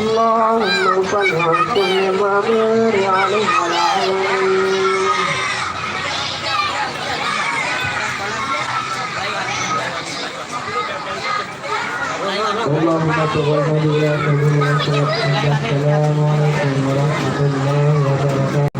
اللهم صل على كل ضمير عليه العين اللهم تقبل يا كريم السلام عليكم ورحمة الله وبركاته.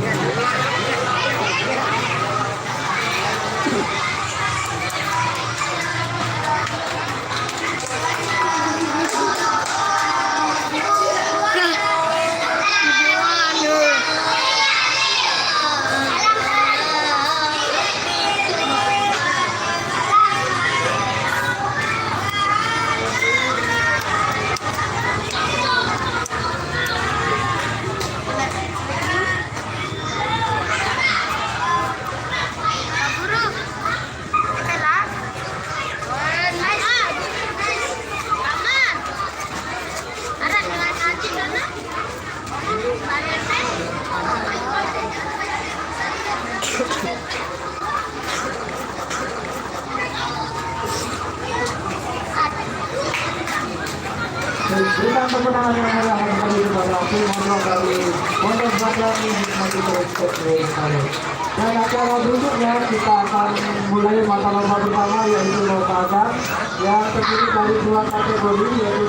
Berikan kemenangan yang meraih kami kepada Tuhan kami. Mohon kami nikmati terus kami. Dan acara berikutnya kita akan mulai mata lomba pertama yaitu lomba yang terdiri dari dua kategori yaitu